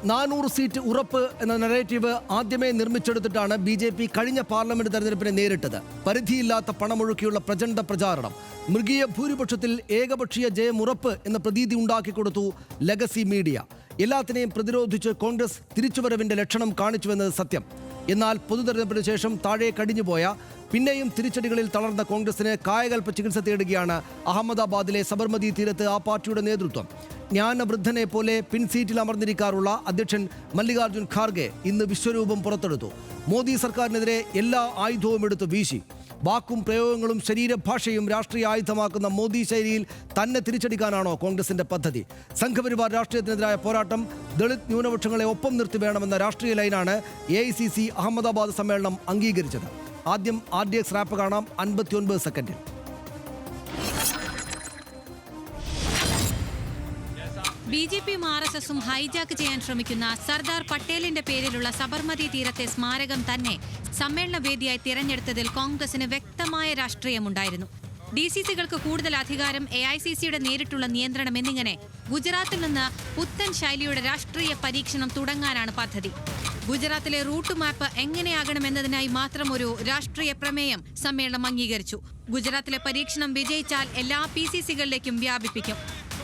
400 seat ഉറപ്പ് എന്ന narrative ആദ്യമേ നിർമ്മിച്ചെടുത്തിട്ടാണ് ബി.ജെ.പി. കഴിഞ്ഞ പാർലമെന്റ് തെരഞ്ഞെടുപ്പിനെ നേരിട്ടത്. പരിധിയില്ലാത്ത പണമൊഴുക്കിയുള്ള പ്രചണ്ഡ പ്രചാരണം, മൃഗീയ ഭൂരിപക്ഷത്തിൽ ഏകപക്ഷീയ ജയം ഉറപ്പ് എന്ന പ്രതീതി ഉണ്ടാക്കിക്കൊടുത്തു ലെഗസി മീഡിയ. എല്ലാത്തിനെയും പ്രതിരോധിച്ച് കോൺഗ്രസ് തിരിച്ചുവരവിന്റെ ലക്ഷണം കാണിച്ചുവെന്നത് സത്യം. എന്നാൽ പൊതുതെരഞ്ഞെടുപ്പിന് ശേഷം താഴെ കടിഞ്ഞുപോയ പിന്നെയും തിരിച്ചടികളിൽ തളർന്ന കോൺഗ്രസിന് കായകൽപ്പ ചികിത്സ തേടുകയാണ് അഹമ്മദാബാദിലെ സബർമതി തീരത്ത് ആ പാർട്ടിയുടെ നേതൃത്വം. ജ്ഞാനവൃദ്ധനെ പോലെ പിൻസീറ്റിൽ അമർന്നിരിക്കാറുള്ള അധ്യക്ഷൻ മല്ലികാർജ്ജുൻ ഖാർഗെ ഇന്ന് വിശ്വരൂപം പുറത്തെടുത്തു. മോദി സർക്കാരിനെതിരെ എല്ലാ ആയുധവും എടുത്ത് വീശി. വാക്കും പ്രയോഗങ്ങളും ശരീരഭാഷയും രാഷ്ട്രീയ ആയുധമാക്കുന്ന മോദി ശൈലിയിൽ തന്നെ തിരിച്ചടിക്കാനാണോ കോൺഗ്രസിന്റെ പദ്ധതി? സംഘപരിവാർ രാഷ്ട്രീയത്തിനെതിരായ പോരാട്ടം ദളിത് ന്യൂനപക്ഷങ്ങളെ ഒപ്പം നിർത്തി വേണമെന്ന രാഷ്ട്രീയ ലൈനാണ് AICC അഹമ്മദാബാദ് സമ്മേളനം അംഗീകരിച്ചത്. ആദ്യം RDX റാപ്പ് കാണാം 59 സെക്കൻഡിൽ. ബി.ജെ.പിയും RSSും ഹൈജാക്ക് ചെയ്യാൻ ശ്രമിക്കുന്ന സർദാർ പട്ടേലിന്റെ പേരിലുള്ള സബർമതി തീരത്തെ സ്മാരകം തന്നെ സമ്മേളന വേദിയായി തിരഞ്ഞെടുത്തതിൽ കോൺഗ്രസിന് വ്യക്തമായ രാഷ്ട്രീയമുണ്ടായിരുന്നു. DCCകൾക്ക് കൂടുതൽ അധികാരം, AICCയുടെ നേരിട്ടുള്ള നിയന്ത്രണം എന്നിങ്ങനെ ഗുജറാത്തിൽ നിന്ന് പുത്തൻ ശൈലിയുടെ രാഷ്ട്രീയ പരീക്ഷണം തുടങ്ങാനാണ് പദ്ധതി. ഗുജറാത്തിലെ റൂട്ട് മാപ്പ് എങ്ങനെയാകണമെന്നതിനായി മാത്രം ഒരു രാഷ്ട്രീയ പ്രമേയം സമ്മേളനം അംഗീകരിച്ചു. ഗുജറാത്തിലെ പരീക്ഷണം വിജയിച്ചാൽ എല്ലാ PCCകളിലേക്കും വ്യാപിപ്പിക്കും.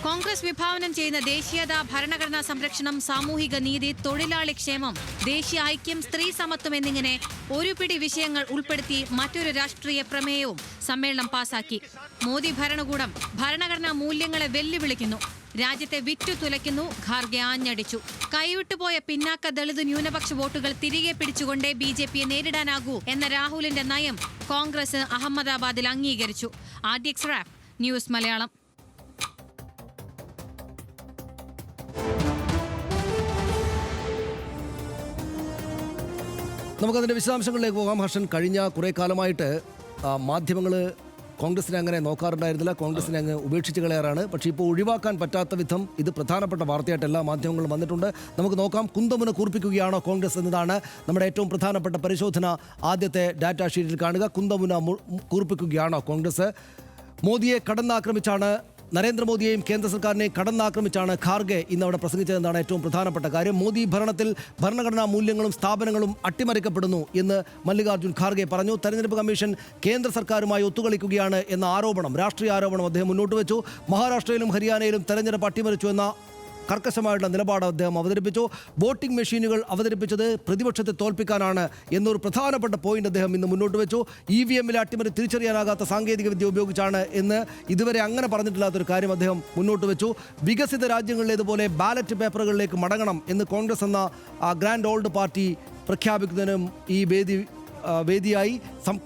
കോൺഗ്രസ് വിഭാവനം ചെയ്യുന്ന ദേശീയത, ഭരണഘടനാ സംരക്ഷണം, സാമൂഹിക നീതി, തൊഴിലാളി ക്ഷേമം, ദേശീയ ഐക്യം, സ്ത്രീ സമത്വം എന്നിങ്ങനെ ഒരു പിടി വിഷയങ്ങൾ ഉൾപ്പെടുത്തി മറ്റൊരു രാഷ്ട്രീയ പ്രമേയവും സമ്മേളനം പാസാക്കി. മോദി ഭരണകൂടം ഭരണഘടനാ മൂല്യങ്ങളെ വെല്ലുവിളിക്കുന്നു, രാജ്യത്തെ വിറ്റുതുലയ്ക്കുന്നു, ഖാർഗെ ആഞ്ഞടിച്ചു. കൈവിട്ടുപോയ പിന്നാക്ക ദളിത് ന്യൂനപക്ഷ വോട്ടുകൾ തിരികെ പിടിച്ചുകൊണ്ടേ BJPയെ നേരിടാനാകൂ എന്ന രാഹുലിന്റെ നയം കോൺഗ്രസ് അഹമ്മദാബാദിൽ അംഗീകരിച്ചു. RDX rap news Malayalam. നമുക്കതിൻ്റെ വിശദാംശങ്ങളിലേക്ക് പോകാം. ഹർഷൻ, കഴിഞ്ഞ കുറേ കാലമായിട്ട് മാധ്യമങ്ങൾ കോൺഗ്രസിനെ അങ്ങനെ നോക്കാറുണ്ടായിരുന്നില്ല, കോൺഗ്രസിനെ അങ്ങ് ഉപേക്ഷിച്ച് കളയാറാണ്. പക്ഷേ ഇപ്പോൾ ഒഴിവാക്കാൻ പറ്റാത്ത വിധം ഇത് പ്രധാനപ്പെട്ട വാർത്തയായിട്ട് എല്ലാ മാധ്യമങ്ങളും വന്നിട്ടുണ്ട്. നമുക്ക് നോക്കാം, കുന്തമുന കൂർപ്പിക്കുകയാണോ കോൺഗ്രസ് എന്നതാണ് നമ്മുടെ ഏറ്റവും പ്രധാനപ്പെട്ട പരിശോധന. ആദ്യത്തെ ഡാറ്റാ ഷീറ്റിൽ കാണുക, കുന്തമുന കൂർപ്പിക്കുകയാണോ കോൺഗ്രസ്? മോദിയെ കടന്നാക്രമിച്ചാണ്, നരേന്ദ്രമോദിയെയും കേന്ദ്ര സർക്കാരിനെയും കടന്നാക്രമിച്ചാണ് ഖാർഗെ ഇന്ന് അവിടെ പ്രസംഗിച്ചതെന്നാണ് ഏറ്റവും പ്രധാനപ്പെട്ട കാര്യം. മോദി ഭരണത്തിൽ ഭരണഘടനാ മൂല്യങ്ങളും സ്ഥാപനങ്ങളും അട്ടിമറിക്കപ്പെടുന്നു എന്ന് മല്ലികാർജ്ജുൻ ഖാർഗെ പറഞ്ഞു. തെരഞ്ഞെടുപ്പ് കമ്മീഷൻ കേന്ദ്ര സർക്കാരുമായി ഒത്തുകളിക്കുകയാണ് എന്ന ആരോപണം, രാഷ്ട്രീയ ആരോപണം അദ്ദേഹം മുന്നോട്ട് വെച്ചു. മഹാരാഷ്ട്രയിലും ഹരിയാനയിലും തെരഞ്ഞെടുപ്പ് അട്ടിമറിച്ചു എന്ന കർക്കശമായിട്ടുള്ള നിലപാട് അദ്ദേഹം അവതരിപ്പിച്ചു. വോട്ടിംഗ് മെഷീനുകൾ അവതരിപ്പിച്ചത് പ്രതിപക്ഷത്തെ തോൽപ്പിക്കാനാണ് എന്നൊരു പ്രധാനപ്പെട്ട പോയിന്റ് അദ്ദേഹം ഇന്ന് മുന്നോട്ട് വെച്ചു. EVMലെ അട്ടിമറി തിരിച്ചറിയാനാകാത്ത സാങ്കേതിക വിദ്യ ഉപയോഗിച്ചാണ് എന്ന് ഇതുവരെ അങ്ങനെ പറഞ്ഞിട്ടില്ലാത്തൊരു കാര്യം അദ്ദേഹം മുന്നോട്ട് വെച്ചു. വികസിത രാജ്യങ്ങളിലേതുപോലെ ബാലറ്റ് പേപ്പറുകളിലേക്ക് മടങ്ങണം എന്ന് കോൺഗ്രസ് എന്ന ഗ്രാൻഡ് ഓൾഡ് പാർട്ടി പ്രഖ്യാപിക്കുന്നതിനും ഈ വേദിയായി.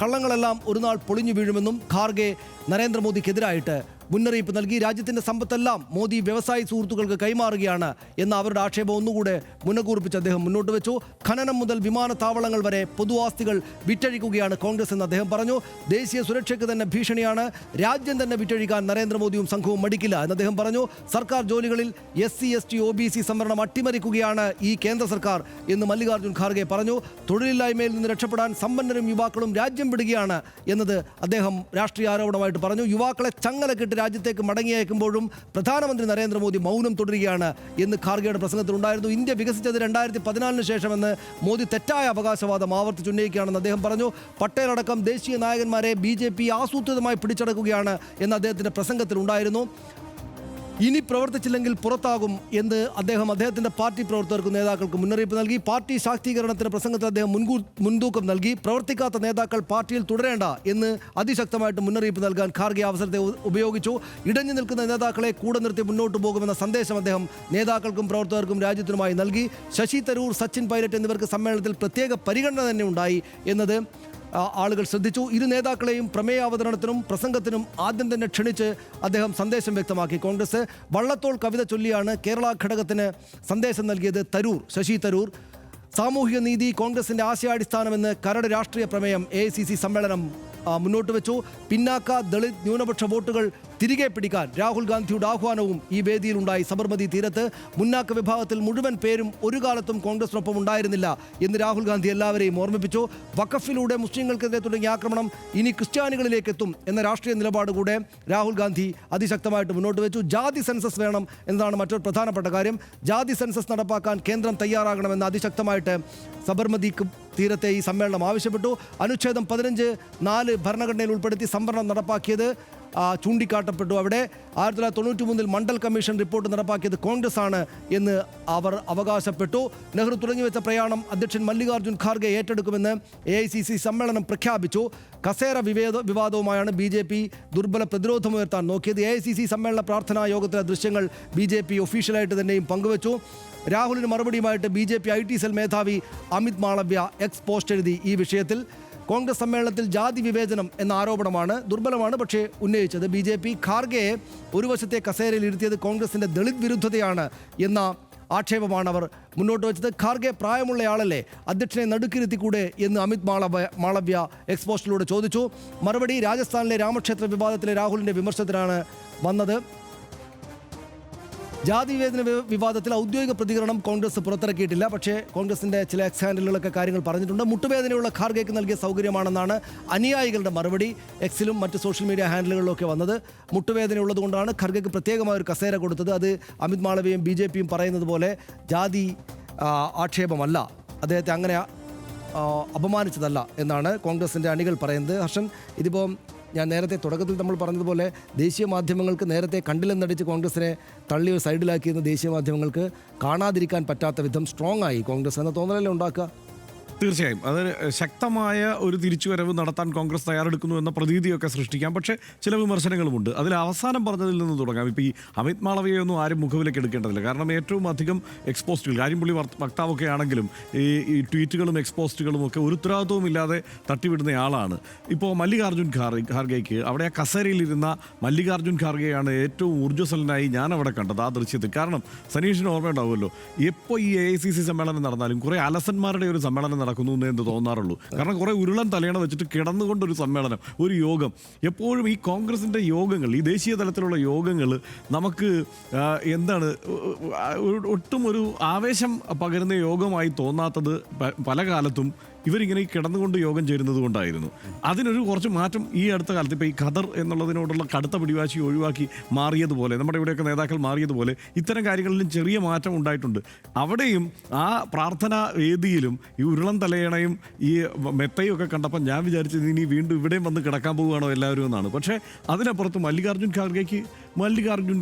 കള്ളങ്ങളെല്ലാം ഒരു നാൾ പൊളിഞ്ഞു വീഴുമെന്നും ഖാർഗെ നരേന്ദ്രമോദിക്കെതിരായിട്ട് മുന്നറിയിപ്പ് നൽകി. രാജ്യത്തിൻ്റെ സമ്പത്തെല്ലാം മോദി വ്യവസായി സുഹൃത്തുക്കൾക്ക് കൈമാറുകയാണ് എന്ന അവരുടെ ആക്ഷേപം ഒന്നുകൂടെ മുന്നകൂർപ്പിച്ച് അദ്ദേഹം മുന്നോട്ട് വെച്ചു. ഖനനം മുതൽ വിമാനത്താവളങ്ങൾ വരെ പൊതു ആസ്തികൾ വിറ്റഴിക്കുകയാണ് കോൺഗ്രസ് എന്ന് അദ്ദേഹം പറഞ്ഞു. ദേശീയ സുരക്ഷയ്ക്ക് തന്നെ ഭീഷണിയാണ്, രാജ്യം തന്നെ വിറ്റഴിക്കാൻ നരേന്ദ്രമോദിയും സംഘവും മടിക്കില്ല എന്ന് അദ്ദേഹം പറഞ്ഞു. സർക്കാർ ജോലികളിൽ SC ST OBC സംവരണം അട്ടിമറിക്കുകയാണ് ഈ കേന്ദ്ര സർക്കാർ എന്ന് മല്ലികാർജ്ജുൻ ഖാർഗെ പറഞ്ഞു. തൊഴിലില്ലായ്മയിൽ നിന്ന് രക്ഷപ്പെടാൻ സമ്പന്നരും യുവാക്കളും രാജ്യം വിടുകയാണ് എന്നത് അദ്ദേഹം രാഷ്ട്രീയ ആരോപണമായിട്ട് പറഞ്ഞു. യുവാക്കളെ ചങ്ങലക്കിട്ട് രാജ്യത്തേക്ക് മടങ്ങിയേക്കുമ്പോഴും പ്രധാനമന്ത്രി നരേന്ദ്രമോദി മൗനം തുടരുകയാണ് എന്ന് ഖാർഗെയുടെ പ്രസംഗത്തിലുണ്ടായിരുന്നു. ഇന്ത്യ വികസിച്ചത് 2014 ശേഷമെന്ന് മോദി തെറ്റായ അവകാശവാദം ആവർത്തിച്ചുന്നയിക്കുകയാണെന്ന് അദ്ദേഹം പറഞ്ഞു. പട്ടേലടക്കം ദേശീയ നായകന്മാരെ BJP ആസൂത്രിതമായി പിടിച്ചടക്കുകയാണ് എന്ന് അദ്ദേഹത്തിൻ്റെ പ്രസംഗത്തിലുണ്ടായിരുന്നു. ഇനി പ്രവർത്തിച്ചില്ലെങ്കിൽ പുറത്താകും എന്ന് അദ്ദേഹം അദ്ദേഹത്തിൻ്റെ പാർട്ടി പ്രവർത്തകർക്കും നേതാക്കൾക്ക് മുന്നറിയിപ്പ് നൽകി. പാർട്ടി ശാക്തീകരണത്തിൻ്റെ പ്രസംഗത്തിൽ അദ്ദേഹം മുൻതൂക്കം നൽകി. പ്രവർത്തിക്കാത്ത നേതാക്കൾ പാർട്ടിയിൽ തുടരേണ്ട എന്ന് അതിശക്തമായിട്ട് മുന്നറിയിപ്പ് നൽകാൻ ഖാർഗെ അവസരത്തെ ഉപയോഗിച്ചു. ഇടഞ്ഞു നിൽക്കുന്ന നേതാക്കളെ കൂടെ നിർത്തി മുന്നോട്ട് പോകുമെന്ന സന്ദേശം അദ്ദേഹം നേതാക്കൾക്കും പ്രവർത്തകർക്കും രാജ്യത്തിനുമായി നൽകി. ശശി തരൂർ, സച്ചിൻ പൈലറ്റ് എന്നിവർക്ക് സമ്മേളനത്തിൽ പ്രത്യേക പരിഗണന തന്നെ ഉണ്ടായി എന്നത് ആളുകൾ ശ്രദ്ധിച്ചു. ഇരു നേതാക്കളെയും പ്രമേയാവതരണത്തിനും പ്രസംഗത്തിനും ആദ്യം തന്നെ ക്ഷണിച്ച് അദ്ദേഹം സന്ദേശം വ്യക്തമാക്കി. കോൺഗ്രസ് വള്ളത്തോൾ കവിത ചൊല്ലിയാണ് കേരള ഘടകത്തിന് സന്ദേശം നൽകിയത് ശശി തരൂർ. സാമൂഹിക നീതി കോൺഗ്രസിൻ്റെ ആശയാടിസ്ഥാനമെന്ന് കരട് രാഷ്ട്രീയ പ്രമേയം AICC സമ്മേളനം മുന്നോട്ട് വെച്ചു. പിന്നാക്ക ദളിത് ന്യൂനപക്ഷ വോട്ടുകൾ തിരികെ പിടിക്കാൻ രാഹുൽ ഗാന്ധിയുടെ ആഹ്വാനവും ഈ വേദിയിലുണ്ടായി. സബർമതി തീരത്ത് മുന്നാക്ക വിഭാഗത്തിൽ മുഴുവൻ പേരും ഒരു കാലത്തും കോൺഗ്രസിനൊപ്പം ഉണ്ടായിരുന്നില്ല എന്ന് രാഹുൽ ഗാന്ധി എല്ലാവരെയും ഓർമ്മിപ്പിച്ചു. വഖഫിലൂടെ മുസ്ലിങ്ങൾക്കെതിരെ തുടങ്ങിയ ആക്രമണം ഇനി ക്രിസ്ത്യാനികളിലേക്ക് എത്തും എന്ന രാഷ്ട്രീയ നിലപാട് കൂടെ രാഹുൽ ഗാന്ധി അതിശക്തമായിട്ട് മുന്നോട്ട് വെച്ചു. ജാതി സെൻസസ് വേണം എന്നതാണ് മറ്റൊരു പ്രധാനപ്പെട്ട കാര്യം. ജാതി സെൻസസ് നടപ്പാക്കാൻ കേന്ദ്രം തയ്യാറാകണമെന്ന് അതിശക്തമായിട്ട് സബർമതി തീരത്തെ ഈ സമ്മേളനം ആവശ്യപ്പെട്ടു. അനുച്ഛേദം 15(4) ഭരണഘടനയിൽ ഉൾപ്പെടുത്തി സംവരണം നടപ്പാക്കിയത് ചൂണ്ടിക്കാട്ടപ്പെട്ടു. അവിടെ 1993 മണ്ഡൽ കമ്മീഷൻ റിപ്പോർട്ട് നടപ്പാക്കിയത് കോൺഗ്രസ് ആണ് എന്ന് അവർ അവകാശപ്പെട്ടു. നെഹ്റു തുടങ്ങിവെച്ച പ്രയാണം അധ്യക്ഷൻ മല്ലികാർജ്ജുൻ ഖാർഗെ ഏറ്റെടുക്കുമെന്ന് AICC സമ്മേളനം പ്രഖ്യാപിച്ചു. കസേര വിവാദവുമായാണ് BJP ദുർബല പ്രതിരോധമുയർത്താൻ നോക്കിയത്. AICC സമ്മേളന പ്രാർത്ഥനാ യോഗത്തിലെ ദൃശ്യങ്ങൾ BJP ഒഫീഷ്യലായിട്ട് തന്നെയും പങ്കുവച്ചു. രാഹുലിന് മറുപടിയുമായിട്ട് BJP IT സെൽ മേധാവി അമിത് മാളവ്യ എക്സ് പോസ്റ്റ് എഴുതി. ഈ വിഷയത്തിൽ കോൺഗ്രസ് സമ്മേളനത്തിൽ ജാതി വിവേചനം എന്ന ആരോപണമാണ് ദുർബലമാണ് പക്ഷേ ഉന്നയിച്ചത്. BJP ഖാർഗെയെ ഒരു വശത്തെ കസേരയിൽ ഇരുത്തിയത് കോൺഗ്രസിൻ്റെ ദളിത് വിരുദ്ധതയാണ് എന്ന ആക്ഷേപമാണ് അവർ മുന്നോട്ട് വെച്ചത്. ഖാർഗെ പ്രായമുള്ളയാളല്ലേ, അധ്യക്ഷനെ നടുക്കിരുത്തിക്കൂടെ എന്ന് അമിത് മാളവ്യ എക്സ്പോസ്റ്റിലൂടെ ചോദിച്ചു. മറുപടി രാജസ്ഥാനിലെ രാമക്ഷേത്ര വിവാദത്തിലെ രാഹുലിൻ്റെ വിമർശനത്തിനാണ് വന്നത്. ജാതി വിവേചന വിവാദത്തിൽ ഔദ്യോഗിക പ്രതികരണം കോൺഗ്രസ് പുറത്തിറക്കിയിട്ടില്ല. പക്ഷേ കോൺഗ്രസിൻ്റെ ചില എക്സ് ഹാൻഡിലുകളൊക്കെ കാര്യങ്ങൾ പറഞ്ഞിട്ടുണ്ട്. മുട്ടുവേദനയുള്ള ഖാർഗെക്ക് നൽകിയ സൗകര്യമാണെന്നാണ് അനുയായികളുടെ മറുപടി. എക്സിലും മറ്റ് സോഷ്യൽ മീഡിയ ഹാൻഡിലുകളിലൊക്കെ വന്നത്. മുട്ടുവേദനയുള്ളത് കൊണ്ടാണ് ഖാർഗെക്ക് പ്രത്യേകമായ ഒരു കസേര കൊടുത്തത്. അത് അമിത് മാളവ്യയും BJPയും പറയുന്നത് പോലെ ജാതി ആക്ഷേപമല്ല, അദ്ദേഹത്തെ അങ്ങനെ അപമാനിച്ചതല്ല എന്നാണ് കോൺഗ്രസിൻ്റെ അണികൾ പറയുന്നത്. ഹർഷൻ, ഇതിപ്പോൾ ഞാൻ നേരത്തെ തുടക്കത്തിൽ നമ്മൾ പറഞ്ഞതുപോലെ ദേശീയ മാധ്യമങ്ങൾക്ക് നേരത്തെ കണ്ടില്ലെന്നടിച്ച് കോൺഗ്രസിനെ തള്ളി സൈഡിലാക്കിയെന്ന് ദേശീയ മാധ്യമങ്ങൾക്ക് കാണാതിരിക്കാൻ പറ്റാത്ത വിധം സ്ട്രോങ് ആയി കോൺഗ്രസ് എന്ന തോന്നലല്ലേ ഉണ്ടാക്കുക? തീർച്ചയായും അത് ശക്തമായ ഒരു തിരിച്ചുവരവ് നടത്താൻ കോൺഗ്രസ് തയ്യാറെടുക്കുന്നു എന്ന പ്രതീതിയൊക്കെ സൃഷ്ടിക്കാം. പക്ഷേ ചില വിമർശനങ്ങളുമുണ്ട്. അതിൽ അവസാനം പറഞ്ഞതിൽ നിന്ന് തുടങ്ങാം. ഇപ്പോൾ ഈ അമിത് മാളവ്യയൊന്നും ആരും മുഖവിലേക്ക് എടുക്കേണ്ടതില്ല. കാരണം ഏറ്റവും അധികം എക്സ്പോസ്റ്റുകൾ, കാര്യംപുള്ളി വക്താവൊക്കെ ആണെങ്കിലും ഈ ട്വീറ്റുകളും എക്സ്പോസ്റ്റുകളും ഒക്കെ ഒരു ഉത്തരവാദിത്വവും ഇല്ലാതെ തട്ടിവിടുന്ന ആളാണ്. ഇപ്പോൾ മല്ലികാർജ്ജുൻ ഖാർഗെയ്ക്ക് അവിടെ ആ കസേരയിലിരുന്ന മല്ലികാർജ്ജുൻ ഖാർഗെയാണ് ഏറ്റവും ഊർജ്ജസ്വലനായി ഞാൻ അവിടെ കണ്ടത് ആ ദൃശ്യത്തിൽ. കാരണം സനീഷിന് ഓർമ്മയുണ്ടാവുമല്ലോ, എപ്പോൾ ഈ AICC സമ്മേളനം നടന്നാലും കുറേ അലസന്മാരുടെ ഒരു സമ്മേളനം നടക്കുന്നു എന്ന് തോന്നാറുള്ളൂ. കാരണം കുറേ ഉരുളൻ തലയണ വെച്ചിട്ട് കിടന്നുകൊണ്ടൊരു സമ്മേളനം, ഒരു യോഗം. എപ്പോഴും ഈ കോൺഗ്രസിൻ്റെ യോഗങ്ങൾ, ഈ ദേശീയ തലത്തിലുള്ള യോഗങ്ങൾ നമുക്ക് എന്താണ് ഒട്ടും ഒരു ആവേശം പകരുന്ന യോഗമായി തോന്നാത്തത് പല കാലത്തും ഇവരിങ്ങനെ കിടന്നുകൊണ്ട് യോഗം ചേരുന്നത് കൊണ്ടായിരുന്നു. അതിനൊരു കുറച്ച് മാറ്റം ഈ അടുത്ത കാലത്ത് ഇപ്പോൾ ഈ ഖദർ എന്നുള്ളതിനോടുള്ള കടുത്ത പിടിവാശി ഒഴിവാക്കി മാറിയതുപോലെ, നമ്മുടെ ഇവിടെയൊക്കെ നേതാക്കൾ മാറിയതുപോലെ ഇത്തരം കാര്യങ്ങളിലും ചെറിയ മാറ്റം ഉണ്ടായിട്ടുണ്ട്. അവിടെയും ആ പ്രാർത്ഥനാ വേദിയിലും ഈ ഉരുളം തലയണയും ഈ മെത്തയും ഒക്കെ കണ്ടപ്പോൾ ഞാൻ വിചാരിച്ചത് ഇനി വീണ്ടും ഇവിടെയും വന്ന് കിടക്കാൻ പോവുകയാണോ എല്ലാവരും എന്നാണ്. പക്ഷേ അതിനപ്പുറത്ത് മല്ലികാർജ്ജുൻ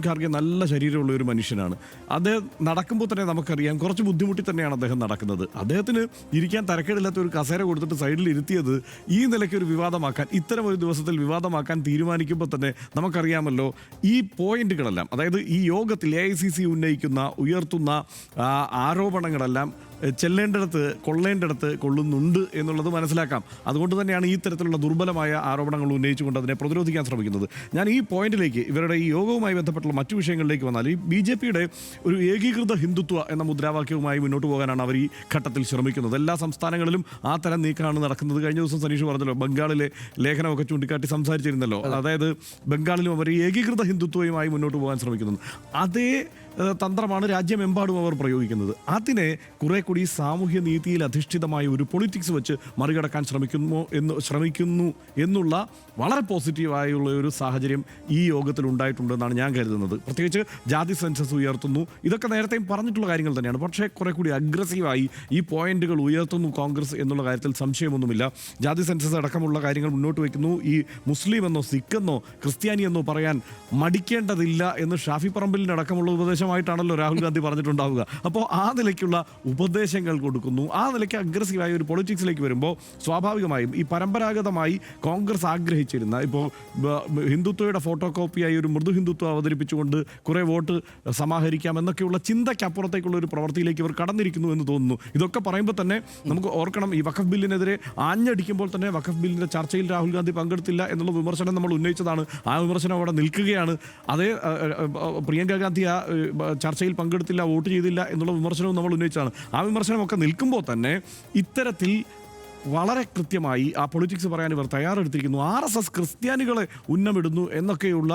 ഖാർഗെ നല്ല ശരീരമുള്ള ഒരു മനുഷ്യനാണ്. അദ്ദേഹം നടക്കുമ്പോൾ തന്നെ നമുക്കറിയാം കുറച്ച് ബുദ്ധിമുട്ടി തന്നെയാണ് അദ്ദേഹം നടക്കുന്നത്. അദ്ദേഹത്തിന് ഇരിക്കാൻ തരക്കേടില്ലാത്ത ഒരു കസേര കൊടുത്തിട്ട് സൈഡിൽ ഇരുത്തിയത് ഈ നിലയ്ക്ക് ഒരു വിവാദമാക്കാൻ, ഇത്തരം ഒരു ദിവസത്തിൽ വിവാദമാക്കാൻ തീരുമാനിക്കുമ്പോൾ തന്നെ നമുക്കറിയാമല്ലോ ഈ പോയിന്റുകളെല്ലാം, അതായത് ഈ യോഗത്തിൽ AICC ഉയർത്തുന്ന ആരോപണങ്ങളെല്ലാം ചെല്ലേണ്ടിടത്ത് കൊള്ളേണ്ടിടത്ത് കൊള്ളുന്നുണ്ട് എന്നുള്ളത് മനസ്സിലാക്കാം. അതുകൊണ്ട് തന്നെയാണ് ഈ തരത്തിലുള്ള ദുർബലമായ ആരോപണങ്ങൾ ഉന്നയിച്ചുകൊണ്ട് അതിനെ പ്രതിരോധിക്കാൻ ശ്രമിക്കുന്നത്. ഞാൻ ഈ പോയിന്റിലേക്ക്, ഇവരുടെ ഈ യോഗവുമായി ബന്ധപ്പെട്ടുള്ള മറ്റു വിഷയങ്ങളിലേക്ക് വന്നാൽ, ഈ BJPയുടെ ഒരു ഏകീകൃത ഹിന്ദുത്വ എന്ന മുദ്രാവാക്യവുമായി മുന്നോട്ട് പോകാനാണ് അവർ ഈ ഘട്ടത്തിൽ ശ്രമിക്കുന്നത്. എല്ലാ സംസ്ഥാനങ്ങളിലും ആ തരം നീക്കമാണ് നടക്കുന്നത്. കഴിഞ്ഞ ദിവസം സനീഷ് പറഞ്ഞല്ലോ, ബംഗാളിലെ ലേഖനമൊക്കെ ചൂണ്ടിക്കാട്ടി സംസാരിച്ചിരുന്നല്ലോ. അതായത് ബംഗാളിലും അവർ ഏകീകൃത ഹിന്ദുത്വയുമായി മുന്നോട്ട് പോകാൻ ശ്രമിക്കുന്നത്. അതേ തന്ത്രമാണ് രാജ്യമെമ്പാടും അവർ പ്രയോഗിക്കുന്നത്. അതിനെ കുറെ കൂടി സാമൂഹ്യ നീതിയിൽ അധിഷ്ഠിതമായ ഒരു പൊളിറ്റിക്സ് വെച്ച് മറികടക്കാൻ ശ്രമിക്കുന്നു എന്നുള്ള വളരെ പോസിറ്റീവായുള്ള ഒരു സാഹചര്യം ഈ യോഗത്തിൽ ഉണ്ടായിട്ടുണ്ടെന്നാണ് ഞാൻ കരുതുന്നത്. പ്രത്യേകിച്ച് ജാതി സെൻസസ് ഉയർത്തുന്നു, ഇതൊക്കെ നേരത്തെയും പറഞ്ഞിട്ടുള്ള കാര്യങ്ങൾ തന്നെയാണ്. പക്ഷേ കുറെ കൂടി അഗ്രസീവായി ഈ പോയിന്റുകൾ ഉയർത്തുന്നു കോൺഗ്രസ് എന്നുള്ള കാര്യത്തിൽ സംശയമൊന്നുമില്ല. ജാതി സെൻസസ് അടക്കമുള്ള കാര്യങ്ങൾ മുന്നോട്ട് വയ്ക്കുന്നു. ഈ മുസ്ലിം എന്നോ സിഖ് എന്നോ ക്രിസ്ത്യാനി എന്നോ പറയാൻ മടിക്കേണ്ടതില്ല എന്ന് ഷാഫി പറമ്പിലിനടക്കമുള്ള ഉപദേശമായിട്ടാണല്ലോ രാഹുൽ ഗാന്ധി പറഞ്ഞിട്ടുണ്ടാവുക. അപ്പോൾ ആ നിലയ്ക്കുള്ള ഉപദേശങ്ങൾ കൊടുക്കുന്നു. ആ നിലയ്ക്ക് അഗ്രസീവായ ഒരു പൊളിറ്റിക്സിലേക്ക് വരുമ്പോൾ സ്വാഭാവികമായും ഈ പരമ്പരാഗതമായി കോൺഗ്രസ് ആഗ്രഹിച്ചിരുന്ന, ഇപ്പോൾ ഹിന്ദുത്വയുടെ ഫോട്ടോ കോപ്പിയായി ഒരു മൃദു ഹിന്ദുത്വം അവതരിപ്പിച്ചുകൊണ്ട് കുറേ വോട്ട് സമാഹരിക്കാം എന്നൊക്കെയുള്ള ചിന്തയ്ക്കപ്പുറത്തേക്കുള്ള ഒരു പ്രവൃത്തിയിലേക്ക് ഇവർ കടന്നിരിക്കുന്നു എന്ന് തോന്നുന്നു. ഇതൊക്കെ പറയുമ്പോൾ തന്നെ നമുക്ക് ഓർക്കണം, ഈ വഖഫ് ബില്ലിനെതിരെ ആഞ്ഞടിക്കുമ്പോൾ തന്നെ വഖഫ് ബില്ലിൻ്റെ ചർച്ചയിൽ രാഹുൽ ഗാന്ധി പങ്കെടുത്തില്ല എന്നുള്ള വിമർശനം നമ്മൾ ഉന്നയിച്ചതാണ്. ആ വിമർശനം അവിടെ നിൽക്കുകയാണ്. അതേ പ്രിയങ്ക ഗാന്ധി ആ ചർച്ചയിൽ പങ്കെടുത്തില്ല, വോട്ട് ചെയ്തില്ല എന്നുള്ള വിമർശനവും നമ്മൾ ഉന്നയിച്ചതാണ്. ആ വിമർശനമൊക്കെ നിൽക്കുമ്പോൾ തന്നെ ഇത്തരത്തിൽ വളരെ കൃത്യമായി ആ പൊളിറ്റിക്സ് പറയാൻ ഇവർ തയ്യാറെടുത്തിരിക്കുന്നു. RSS ക്രിസ്ത്യാനികളെ ഉന്നമിടുന്നു എന്നൊക്കെയുള്ള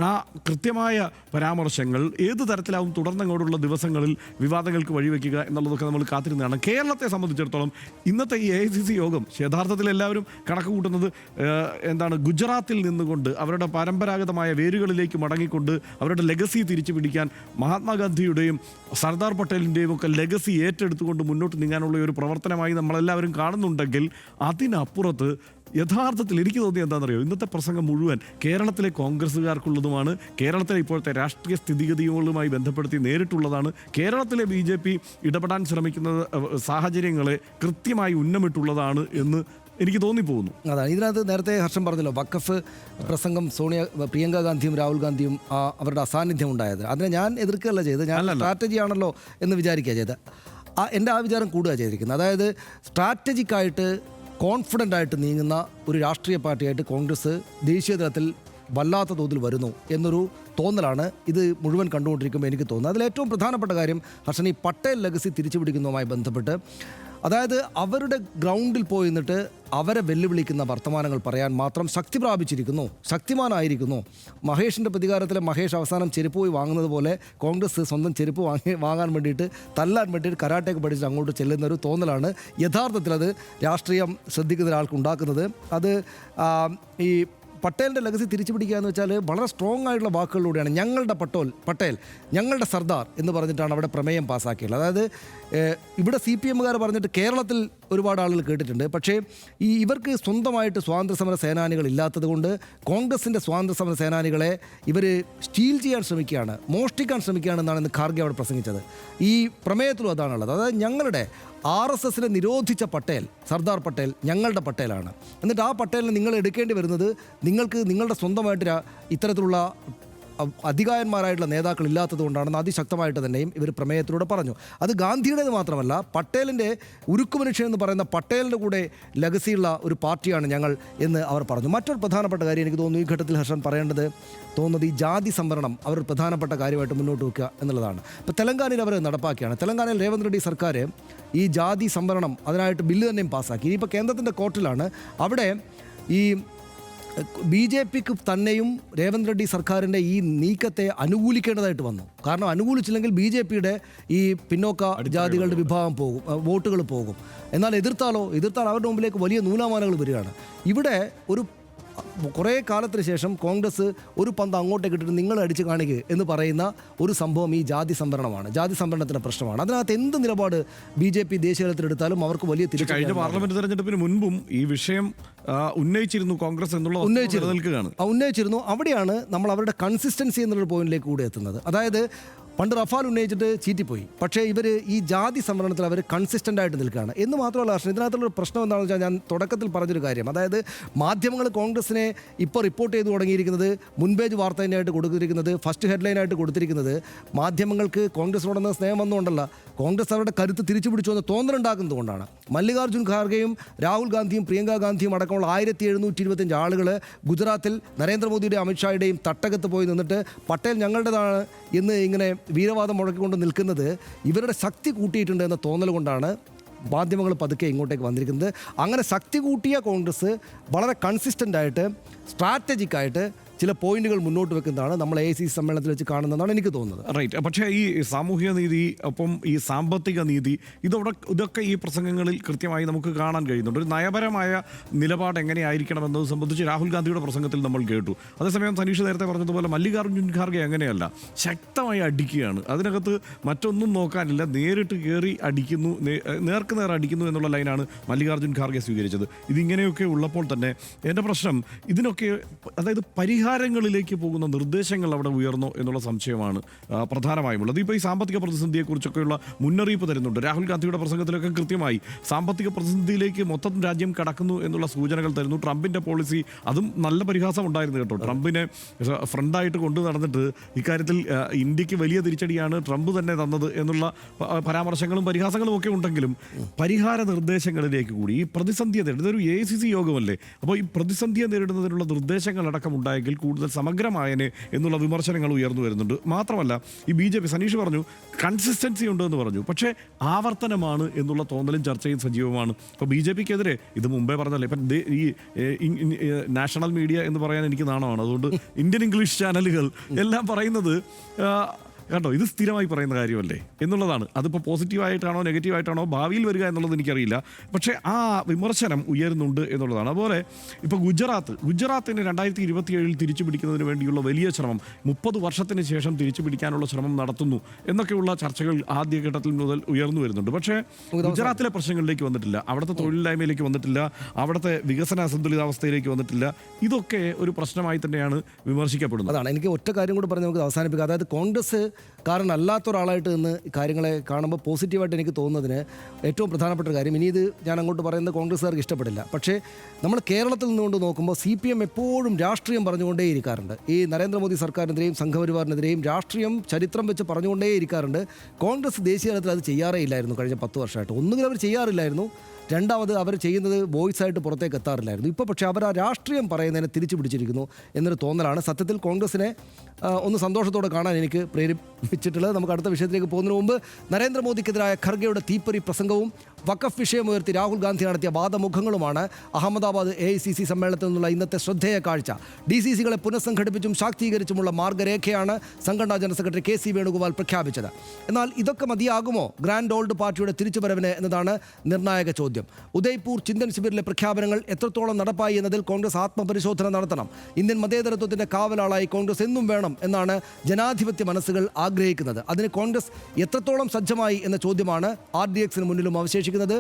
ആ കൃത്യമായ പരാമർശങ്ങൾ ഏത് തരത്തിലാവും തുടർന്നങ്ങോട്ടുള്ള ദിവസങ്ങളിൽ വിവാദങ്ങൾക്ക് വഴിവെക്കുക എന്നുള്ളതൊക്കെ നമ്മൾ കാത്തിരുന്നതാണ്. കേരളത്തെ സംബന്ധിച്ചിടത്തോളം ഇന്നത്തെ ഈ AICC യോഗം യഥാർത്ഥത്തിൽ എല്ലാവരും കണക്ക് കൂട്ടുന്നത് എന്താണ്, ഗുജറാത്തിൽ നിന്നുകൊണ്ട് അവരുടെ പരമ്പരാഗതമായ വേരുകളിലേക്ക് മടങ്ങിക്കൊണ്ട് അവരുടെ ലെഗസി തിരിച്ചു പിടിക്കാൻ മഹാത്മാഗാന്ധിയുടെയും സർദാർ പട്ടേലിൻ്റെയും ഒക്കെ ലെഗസി ഏറ്റെടുത്തുകൊണ്ട് മുന്നോട്ട് നീങ്ങാനുള്ള ഒരു പ്രവർത്തനമായി നമ്മളെല്ലാവരും കാണുന്നുണ്ടെങ്കിൽ അതിനപ്പുറത്ത് യഥാർത്ഥത്തിൽ എനിക്ക് തോന്നിയത് എന്താണെന്നറിയോ, ഇന്നത്തെ പ്രസംഗം മുഴുവൻ കേരളത്തിലെ കോൺഗ്രസ്സുകാർക്കുള്ളതുമാണ്, കേരളത്തിലെ ഇപ്പോഴത്തെ രാഷ്ട്രീയ സ്ഥിതിഗതികളുമായി ബന്ധപ്പെടുത്തി നേരിട്ടുള്ളതാണ്, കേരളത്തിലെ BJP ഇടപെടാൻ ശ്രമിക്കുന്ന സാഹചര്യങ്ങളെ കൃത്യമായി ഉന്നമിട്ടുള്ളതാണ് എന്ന് എനിക്ക് തോന്നിപ്പോകുന്നു. അതാണ് ഇതിനകത്ത് നേരത്തെ ഹർഷം പറഞ്ഞല്ലോ, വഖഫ് പ്രസംഗം പ്രിയങ്ക ഗാന്ധിയും രാഹുൽ ഗാന്ധിയും അവരുടെ അസാന്നിധ്യം ഉണ്ടായത്. അതിനെ ഞാൻ എതിർക്കുകയല്ല ചെയ്തത്, ഞാൻ സ്ട്രാറ്റജി ആണല്ലോ എന്ന് വിചാരിക്കുക ചെയ്തത്. എൻ്റെ ആ വിചാരം കൂടുക ചെയ്തിരിക്കുന്നത്. അതായത് സ്ട്രാറ്റജിക്കായിട്ട് കോൺഫിഡൻ്റ് ആയിട്ട് നീങ്ങുന്ന ഒരു രാഷ്ട്രീയ പാർട്ടിയായിട്ട് കോൺഗ്രസ് ദേശീയ തലത്തിൽ വല്ലാത്ത തോതിൽ വരുന്നു എന്നൊരു തോന്നലാണ് ഇത് മുഴുവൻ കണ്ടുകൊണ്ടിരിക്കുമ്പോൾ എനിക്ക് തോന്നുന്നത്. അതിലേറ്റവും പ്രധാനപ്പെട്ട കാര്യം ഹർഷൻ, ഈ പട്ടേൽ ലെഗസി തിരിച്ചു പിടിക്കുന്നതുമായി ബന്ധപ്പെട്ട്, അതായത് അവരുടെ ഗ്രൗണ്ടിൽ പോയി നിന്നിട്ട് അവരെ വെല്ലുവിളിക്കുന്ന വർത്തമാനങ്ങൾ പറയാൻ മാത്രം ശക്തി പ്രാപിച്ചിരിക്കുന്നു, ശക്തിമാനായിരിക്കുന്നു. മഹേഷിൻ്റെ പ്രതികാരത്തിലെ മഹേഷ് അവസാനം ചെരുപ്പ് പോയി വാങ്ങുന്നത് പോലെ കോൺഗ്രസ് സ്വന്തം ചെരുപ്പ് വാങ്ങാൻ വേണ്ടിയിട്ട്, തല്ലാൻ വേണ്ടിയിട്ട് കരാട്ടയൊക്കെ പഠിച്ചിട്ട് അങ്ങോട്ട് ചെല്ലുന്ന ഒരു തോന്നലാണ് യഥാർത്ഥത്തിൽ അത് രാഷ്ട്രീയം ശ്രദ്ധിക്കുന്ന ഒരാൾക്ക് ഉണ്ടാക്കുന്നത്. അത് ഈ പട്ടേലിൻ്റെ ലെഗസി തിരിച്ചു പിടിക്കുക എന്ന് വെച്ചാൽ വളരെ സ്ട്രോങ് ആയിട്ടുള്ള വാക്കുകളിലൂടെയാണ്. ഞങ്ങളുടെ പട്ടേൽ, ഞങ്ങളുടെ സർദാർ എന്ന് പറഞ്ഞിട്ടാണ് അവിടെ പ്രമേയം പാസ്സാക്കിയത്. അതായത് ഇവിടെ CPM-കാർ പറഞ്ഞിട്ട് കേരളത്തിൽ ഒരുപാട് ആളുകൾ കേട്ടിട്ടുണ്ട്. പക്ഷേ ഇവർക്ക് സ്വന്തമായിട്ട് സ്വാതന്ത്ര്യസമര സേനാനികൾ ഇല്ലാത്തത് കൊണ്ട് കോൺഗ്രസിൻ്റെ സ്വാതന്ത്ര്യസമര സേനാനികളെ ഇവർ സ്റ്റീൽ ചെയ്യാൻ ശ്രമിക്കുകയാണ്, മോഷ്ടിക്കാൻ ശ്രമിക്കുകയാണെന്നാണ് ഇന്ന് ഖാർഗെ അവിടെ പ്രസംഗിച്ചത്. ഈ പ്രമേയത്തിലും അതാണുള്ളത്. അതായത് ഞങ്ങളുടെ RSSനെ നിരോധിച്ച പട്ടേൽ, സർദാർ പട്ടേൽ ഞങ്ങളുടെ പട്ടേലാണ്. എന്നിട്ട് ആ പട്ടേലിനെ നിങ്ങൾ എടുക്കേണ്ടി വരുന്നത് നിങ്ങൾക്ക് നിങ്ങളുടെ സ്വന്തമായിട്ട് ഇത്തരത്തിലുള്ള അധികായന്മാരായിട്ടുള്ള നേതാക്കൾ ഇല്ലാത്തത് കൊണ്ടാണെന്ന് അതിശക്തമായിട്ട് തന്നെയും ഇവർ പ്രമേയത്തിലൂടെ പറഞ്ഞു. അത് ഗാന്ധിയുടേത് മാത്രമല്ല, പട്ടേലിൻ്റെ ഉരുക്കുമനുഷ്യൻ എന്ന് പറയുന്ന പട്ടേലിൻ്റെ കൂടെ ലെഗസിയുള്ള ഒരു പാർട്ടിയാണ് ഞങ്ങൾ എന്ന് അവർ പറഞ്ഞു. മറ്റൊരു പ്രധാനപ്പെട്ട കാര്യം എനിക്ക് തോന്നുന്നു ഈ ഘട്ടത്തിൽ ഹർഷൻ പറയേണ്ടത് തോന്നുന്നത് ഈ ജാതി സംവരണം അവർ പ്രധാനപ്പെട്ട കാര്യമായിട്ട് മുന്നോട്ട് വെക്കുക എന്നുള്ളതാണ്. ഇപ്പോൾ തെലങ്കാനയിൽ അവർ നടപ്പാക്കിയാണ്. തെലങ്കാനയിൽ രേവന്ത് റെഡ്ഡി സർക്കാർ ഈ ജാതി സംവരണം അതിനായിട്ട് ബില്ല് തന്നെയും പാസ്സാക്കി. ഇനിയിപ്പോൾ കേന്ദ്രത്തിൻ്റെ കോർട്ടിലാണ്. അവിടെ ഈ BJPക്ക് തന്നെയും രേവന്ത് റെഡ്ഡി സർക്കാരിൻ്റെ ഈ നീക്കത്തെ അനുകൂലിക്കേണ്ടതായിട്ട് വന്നു. കാരണം അനുകൂലിച്ചില്ലെങ്കിൽ BJPയുടെ ഈ പിന്നോക്ക ജാതികളുടെ വിഭാഗം പോകും, വോട്ടുകൾ പോകും. എന്നാൽ എതിർത്താൽ അവരുടെ മുമ്പിലേക്ക് വലിയ നൂലാമാലകൾ വരികയാണ്. ഇവിടെ ഒരു കുറേ കാലത്തിന് ശേഷം കോൺഗ്രസ് ഒരു പന്ത് അങ്ങോട്ടേക്ക് ഇട്ടിട്ട് നിങ്ങൾ അടിച്ച് കാണിക്കുക എന്ന് പറയുന്ന ഒരു സംഭവം ഈ ജാതി സംവരണമാണ്, ജാതി സംവരണത്തിൻ്റെ പ്രശ്നമാണ്. അതിനകത്ത് എന്ത് നിലപാട് BJP ദേശീയ തലത്തിലെടുത്താലും അവർക്ക് വലിയ തിരിച്ചു. കഴിഞ്ഞ പാർലമെന്റ് തെരഞ്ഞെടുപ്പിന് മുൻപും ഈ വിഷയം ഉന്നയിച്ചിരുന്നു കോൺഗ്രസ് എന്നുള്ള ഉന്നയിച്ചിരുന്നു. അവിടെയാണ് നമ്മൾ അവരുടെ കൺസിസ്റ്റൻസി എന്നുള്ള പോയിന്റിലേക്ക് കൂടെ എത്തുന്നത്. അതായത് പണ്ട് റഫാൽ ഉന്നയിച്ചിട്ട് ചീറ്റിപ്പോയി, പക്ഷേ ഇവർ ഈ ജാതി സംവരണത്തിൽ അവർ കൺസിസ്റ്റൻ്റ് ആയിട്ട് നിൽക്കുകയാണ്. എന്ന് മാത്രമല്ല ഹർഷൻ, ഇതിനകത്തുള്ളൊരു പ്രശ്നം എന്താണെന്ന് വെച്ചാൽ ഞാൻ തുടക്കത്തിൽ പറഞ്ഞൊരു കാര്യം, അതായത് മാധ്യമങ്ങൾ കോൺഗ്രസിനെ ഇപ്പോൾ റിപ്പോർട്ട് ചെയ്തു തുടങ്ങിയിരിക്കുന്നത്, മുൻപേജ് വാർത്ത തന്നെയായിട്ട് കൊടുത്തിരിക്കുന്നത്, ഫസ്റ്റ് ഹെഡ്ലൈനായിട്ട് കൊടുത്തിരിക്കുന്നത് മാധ്യമങ്ങൾക്ക് കോൺഗ്രസിനോടെന്ന സ്നേഹം വന്നുകൊണ്ടല്ല, കോൺഗ്രസ് അവരുടെ കരുത്ത് തിരിച്ചു പിടിച്ചു എന്ന് തോന്നലുണ്ടാക്കുന്നത് കൊണ്ടാണ്. മല്ലികാർജ്ജുൻ ഖാർഗെയും രാഹുൽ ഗാന്ധിയും പ്രിയങ്ക ഗാന്ധിയും അടക്കമുള്ള 1725 ആളുകൾ ഗുജറാത്തിൽ നരേന്ദ്രമോദിയുടെ അമിത്ഷായുടെയും തട്ടകത്ത് പോയി നിന്നിട്ട് പട്ടേൽ ഞങ്ങളുടേതാണ് എന്ന് ഇങ്ങനെ വീരവാദം മുഴക്കിക്കൊണ്ട് നിൽക്കുന്നത് ഇവരുടെ ശക്തി കൂട്ടിയിട്ടുണ്ട് എന്ന തോന്നൽ കൊണ്ടാണ് മാധ്യമങ്ങൾ പതുക്കെ ഇങ്ങോട്ടേക്ക് വന്നിരിക്കുന്നത്. അങ്ങനെ ശക്തി കൂട്ടിയ കോൺഗ്രസ് വളരെ കൺസിസ്റ്റൻ്റായിട്ട് സ്ട്രാറ്റജിക്കായിട്ട് ചില പോയിന്റുകൾ മുന്നോട്ട് വെക്കുന്നതാണ് നമ്മൾ AICC സമ്മേളനത്തിൽ വെച്ച് കാണുന്നതാണ് എനിക്ക് തോന്നുന്നത്. റൈറ്റ്. പക്ഷേ ഈ സാമൂഹിക നീതി, ഒപ്പം ഈ സാമ്പത്തിക നീതി, ഇതൊക്കെ ഈ പ്രസംഗങ്ങളിൽ കൃത്യമായി നമുക്ക് കാണാൻ കഴിയുന്നുണ്ട്. ഒരു നയപരമായ നിലപാട് എങ്ങനെയായിരിക്കണം എന്നത് സംബന്ധിച്ച് രാഹുൽ ഗാന്ധിയുടെ പ്രസംഗത്തിൽ നമ്മൾ കേട്ടു. അതേസമയം സനീഷ് നേരത്തെ പറഞ്ഞതുപോലെ മല്ലികാർജ്ജുൻ ഖാർഗെ അങ്ങനെയല്ല, ശക്തമായി അടിക്കുകയാണ്. അതിനകത്ത് മറ്റൊന്നും നോക്കാനില്ല, നേരിട്ട് കയറി അടിക്കുന്നു, നേർക്കുനേർ അടിക്കുന്നു എന്നുള്ള ലൈനാണ് മല്ലികാർജ്ജുൻ ഖാർഗെ സ്വീകരിച്ചത്. ഇതിങ്ങനെയൊക്കെ ഉള്ളപ്പോൾ തന്നെ എൻ്റെ പ്രശ്നം ഇതിനൊക്കെ, അതായത് പരിഹാരങ്ങളിലേക്ക് പോകുന്ന നിർദ്ദേശങ്ങൾ അവിടെ ഉയർന്നോ എന്നുള്ള സംശയമാണ് പ്രധാനമായും ഉള്ളത്. ഇപ്പോൾ ഈ സാമ്പത്തിക പ്രതിസന്ധിയെക്കുറിച്ചൊക്കെയുള്ള മുന്നറിയിപ്പ് തരുന്നുണ്ട്. രാഹുൽ ഗാന്ധിയുടെ പ്രസംഗത്തിലൊക്കെ കൃത്യമായി സാമ്പത്തിക പ്രതിസന്ധിയിലേക്ക് മൊത്തം രാജ്യം കടക്കുന്നു എന്നുള്ള സൂചനകൾ തരുന്നു. ട്രംപിൻ്റെ പോളിസി, അതും നല്ല പരിഹാസം ഉണ്ടായിരുന്നു കേട്ടോ. ട്രംപിനെ ഫ്രണ്ടായിട്ട് കൊണ്ടു നടന്നിട്ട് ഇക്കാര്യത്തിൽ ഇന്ത്യക്ക് വലിയ തിരിച്ചടിയാണ് ട്രംപ് തന്നെ തന്നത് എന്നുള്ള പരാമർശങ്ങളും പരിഹാസങ്ങളും ഒക്കെ ഉണ്ടെങ്കിലും പരിഹാര നിർദ്ദേശങ്ങളിലേക്ക് കൂടി ഈ പ്രതിസന്ധിയെ നേരിടുന്നത് ഒരു AICC യോഗമല്ലേ. അപ്പോൾ ഈ പ്രതിസന്ധിയെ നേരിടുന്നതിനുള്ള നിർദ്ദേശങ്ങളടക്കം ഉണ്ടായെങ്കിൽ കൂടുതൽ സമഗ്രമായനെ എന്നുള്ള വിമർശനങ്ങൾ ഉയർന്നു വരുന്നുണ്ട്. മാത്രമല്ല ഈ BJP സനീഷ് പറഞ്ഞു കൺസിസ്റ്റൻസി ഉണ്ട് എന്ന് പറഞ്ഞു, പക്ഷേ ആവർത്തനമാണ് എന്നുള്ള തോന്നലും ചർച്ചയും സജീവമാണ്. ഇപ്പോൾ BJPക്കെതിരെ ഇത് മുമ്പേ പറഞ്ഞല്ലേ, ഇപ്പം ഈ നാഷണൽ മീഡിയ എന്ന് പറയാൻ എനിക്ക് നാണമാണ്. അതുകൊണ്ട് ഇന്ത്യൻ ഇംഗ്ലീഷ് ചാനലുകൾ എല്ലാം പറയുന്നത് കേട്ടോ ഇത് സ്ഥിരമായി പറയുന്ന കാര്യമല്ലേ എന്നുള്ളതാണ്. അതിപ്പോൾ പോസിറ്റീവായിട്ടാണോ നെഗറ്റീവായിട്ടാണോ ഭാവിയിൽ വരിക എന്നുള്ളത് എനിക്കറിയില്ല, പക്ഷേ ആ വിമർശനം ഉയരുന്നുണ്ട് എന്നുള്ളതാണ്. അതുപോലെ ഇപ്പോൾ ഗുജറാത്തിന് 2027 തിരിച്ചു പിടിക്കുന്നതിന് വേണ്ടിയുള്ള വലിയ ശ്രമം 30 വർഷത്തിന് ശേഷം തിരിച്ചു പിടിക്കാനുള്ള ശ്രമം നടത്തുന്നു എന്നൊക്കെയുള്ള ചർച്ചകൾ ആദ്യഘട്ടത്തിൽ മുതൽ ഉയർന്നു വരുന്നുണ്ട്. പക്ഷേ ഗുജറാത്തിലെ പ്രശ്നങ്ങളിലേക്ക് വന്നിട്ടില്ല, അവിടുത്തെ തൊഴിലില്ലായ്മയിലേക്ക് വന്നിട്ടില്ല, അവിടുത്തെ വികസന അസന്തുലിതാവസ്ഥയിലേക്ക് വന്നിട്ടില്ല. ഇതൊക്കെ ഒരു പ്രശ്നമായി തന്നെയാണ് വിമർശിക്കപ്പെടുന്നത്. അതാണ് എനിക്ക് ഒറ്റ കാര്യം കൂടി പറഞ്ഞ് നമുക്ക് അവസാനിപ്പിക്കാം. അതായത് കോൺഗ്രസ് കാരണം അല്ലാത്ത ഒരാളായിട്ട് നിന്ന് കാര്യങ്ങളെ കാണുമ്പോൾ പോസിറ്റീവായിട്ട് എനിക്ക് തോന്നുന്നതിന് ഏറ്റവും പ്രധാനപ്പെട്ട ഒരു കാര്യം, ഇനി ഇത് ഞാൻ അങ്ങോട്ട് പറയുന്നത് കോൺഗ്രസ്സുകാർക്ക് ഇഷ്ടപ്പെടില്ല, പക്ഷേ നമ്മൾ കേരളത്തിൽ നിന്നുകൊണ്ട് നോക്കുമ്പോൾ CPM എപ്പോഴും രാഷ്ട്രീയം പറഞ്ഞുകൊണ്ടേയിരിക്കാറുണ്ട്. ഈ നരേന്ദ്രമോദി സർക്കാരിനെതിരെയും സംഘപരിവാറിനെതിരെയും രാഷ്ട്രീയം ചരിത്രം വെച്ച് പറഞ്ഞുകൊണ്ടേയിരിക്കാറുണ്ട്. കോൺഗ്രസ് ദേശീയ തലത്തിൽ അത് ചെയ്യാറേ ഇല്ലായിരുന്നു കഴിഞ്ഞ 10 വർഷമായിട്ട്. ഒന്നുകിൽ അവർ ചെയ്യാറില്ലായിരുന്നു, രണ്ടാമത് അവർ ചെയ്യുന്നത് വോയിസ് ആയിട്ട് പുറത്തേക്ക് എത്താറില്ലായിരുന്നു. ഇപ്പോൾ പക്ഷേ അവർ ആ രാഷ്ട്രീയം പറയുന്നതിനെ തിരിച്ചു പിടിച്ചിരിക്കുന്നു എന്നൊരു തോന്നലാണ് സത്യത്തിൽ കോൺഗ്രസിനെ ഒന്ന് സന്തോഷത്തോടെ കാണാൻ എനിക്ക് പ്രേരിപ്പിച്ചിട്ടുള്ളത്. നമുക്ക് അടുത്ത വിഷയത്തിലേക്ക് പോകുന്നതിന് മുമ്പ് നരേന്ദ്രമോദിക്കെതിരായ ഖർഗെയുടെ തീപ്പൊരി പ്രസംഗവും വഖഫ് വിഷയമുയർത്തി രാഹുൽ ഗാന്ധി നടത്തിയ വാദമുഖങ്ങളുമാണ് അഹമ്മദാബാദ് AICC സമ്മേളനത്തിൽ നിന്നുള്ള ഇന്നത്തെ ശ്രദ്ധേയ കാഴ്ച. DCCകളെ പുനഃസംഘടിപ്പിച്ചും ശാക്തീകരിച്ചുമുള്ള മാർഗരേഖയാണ് സംഘടനാ ജനറൽ സെക്രട്ടറി KC വേണുഗോപാൽ പ്രഖ്യാപിച്ചത്. എന്നാൽ ഇതൊക്കെ മതിയാകുമോ ഗ്രാൻഡ് ഓൾഡ് പാർട്ടിയുടെ തിരിച്ചുവരവിന് എന്നതാണ് നിർണായക ചോദ്യം. ഉദയ്പൂർ ചിന്തൻ ശിബിറിലെ പ്രഖ്യാപനങ്ങൾ എത്രത്തോളം നടപ്പായി എന്നതിൽ കോൺഗ്രസ് ആത്മപരിശോധന നടത്തണം. ഇന്ത്യൻ മതേതരത്വത്തിന്റെ കാവലാളായി കോൺഗ്രസ് എന്നും വേണം എന്നാണ് ജനാധിപത്യ മനസ്സുകൾ ആഗ്രഹിക്കുന്നത്. അതിന് കോൺഗ്രസ് എത്രത്തോളം സജ്ജമായി എന്ന ചോദ്യമാണ് RDXന് മുന്നിലും അവശേഷിക്കുന്നത്.